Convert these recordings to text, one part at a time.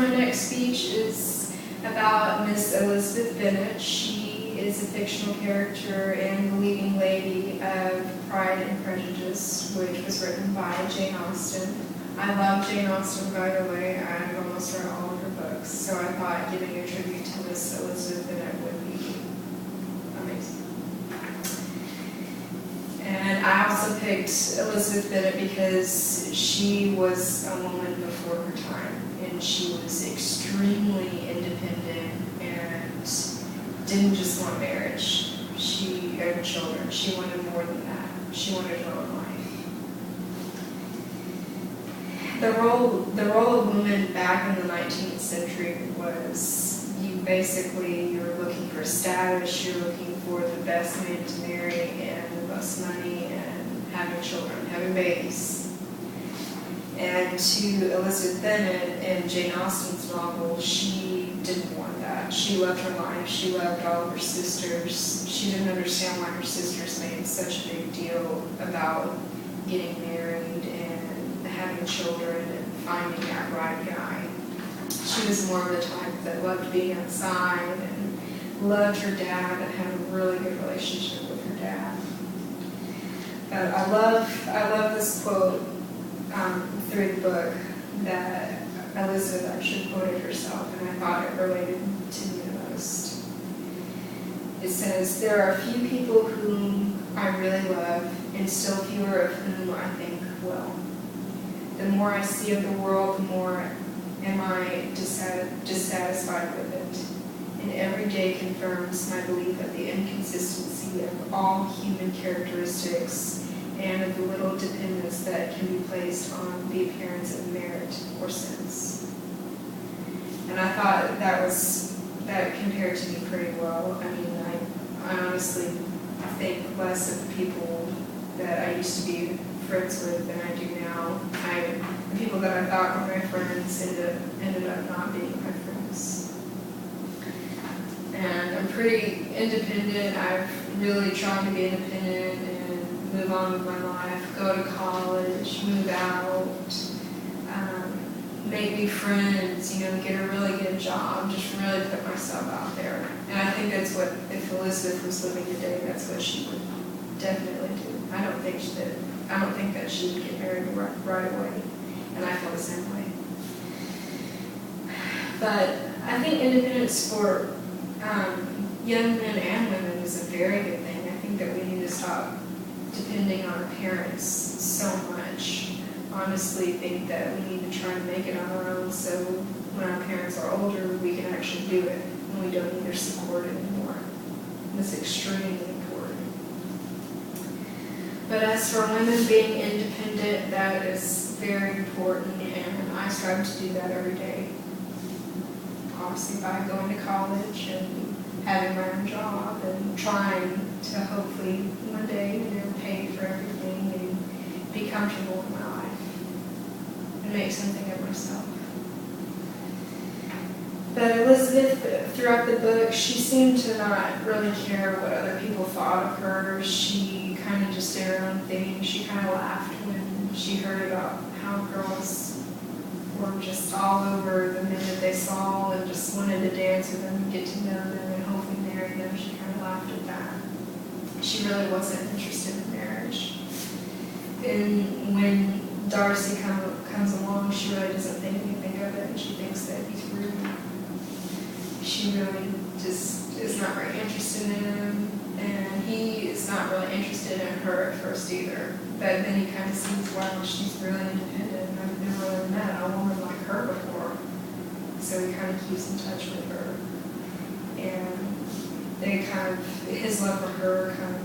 My next speech is about Miss Elizabeth Bennet. She is a fictional character in The Leading Lady of Pride and Prejudice, which was written by Jane Austen. I love Jane Austen, by the way. I've almost read all of her books, so I thought giving a tribute to Miss Elizabeth Bennet would be amazing. And I also picked Elizabeth Bennet because she was a woman before her time, and she was extremely independent and didn't just want marriage. She had children. She wanted more than that. She wanted her own life. The role of women back in the 19th century was you're looking for status, you're looking for the best man to marry and the most money and having children, having babies. And to Elizabeth Bennet in Jane Austen's novel, she didn't want that. She loved her life. She loved all of her sisters. She didn't understand why her sisters made such a big deal about getting married and having children and finding that right guy. She was more of the type that loved being outside and loved her dad and had a really good relationship with her dad. But I love this quote through the book that Elizabeth actually quoted herself, and I thought it related to me the most. It says, "There are few people whom I really love, and still fewer of whom I think well. The more I see of the world, the more am I dissatisfied with it. And every day confirms my belief of the inconsistency of all human characteristics and of the little dependence that can be placed on the appearance of merit or sense." And I thought that compared to me pretty well. I mean, I honestly think less of the people that I used to be friends with than I do now. The people that I thought were my friends ended up not being my friends. And I'm pretty independent. I've really tried to be independent and move on with my life, go to college, move out, make new friends, get a really good job, just really put myself out there. And I think that's what, if Elizabeth was living today, that's what she would definitely do. I don't think that she would get married right away, and I feel the same way. But I think independence for young men and women is a very good thing. I think that we need to stop depending on our parents so much. Honestly, think that we need to try to make it on our own, so when our parents are older, we can actually do it, and we don't need their support anymore. It's extremely important. But as for women being independent, that is very important, and I strive to do that every day. Obviously, by going to college and having my own job and trying to hopefully one day, pay for everything and be comfortable in my life and make something of myself. But Elizabeth, throughout the book, she seemed to not really care what other people thought of her. She kind of just did her own thing. She kind of laughed when she heard about how girls were just all over the men that they saw and just wanted to dance with them and get to know them and hopefully marry them. She kind of laughed at that. She really wasn't interested in marriage. And when Darcy comes along, she really doesn't think anything of it, and she thinks that he's rude. She really just is not very interested in him, and he is not really interested in her at first either. But then he kind of sees, wow, she's really independent, and I've never really met a woman like her before. So he kind of keeps in touch with her. And his love for her kind of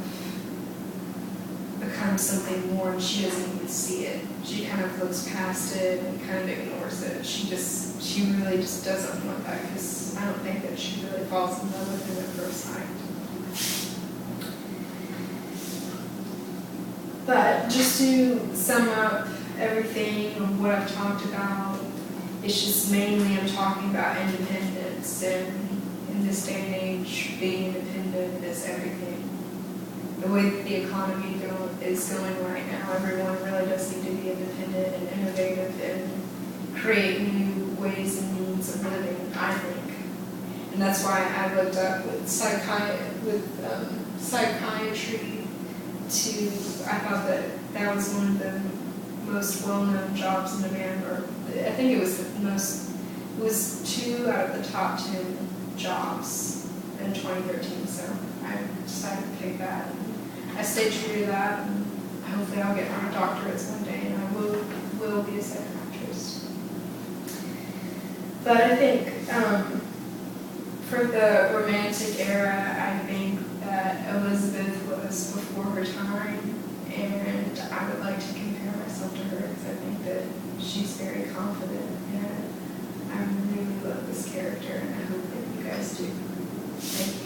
becomes something more, and she doesn't even see it. She kind of looks past it and kind of ignores it. She really just doesn't want that, because I don't think that she really falls in love with him at first sight. But just to sum up everything of what I've talked about, it's just mainly I'm talking about independence, and in this day and age, being independent is everything. The way that the economy is going right now, everyone really does need to be independent and innovative and create new ways and means means of living, I think. And that's why I looked up with psychiatry to, I thought that that was one of the most well-known jobs in demand, or I think it was it was 2 out of the top 10 jobs in 2013, so I decided to pick that. I stayed true to that, and hopefully I'll get my doctorates one day, and I will be a psychiatrist. But I think for the Romantic era, I think that Elizabeth was before her time, and I would like to compare myself to her because I think that she's very confident, and I really love this character, and I hope that you guys do. Thank you.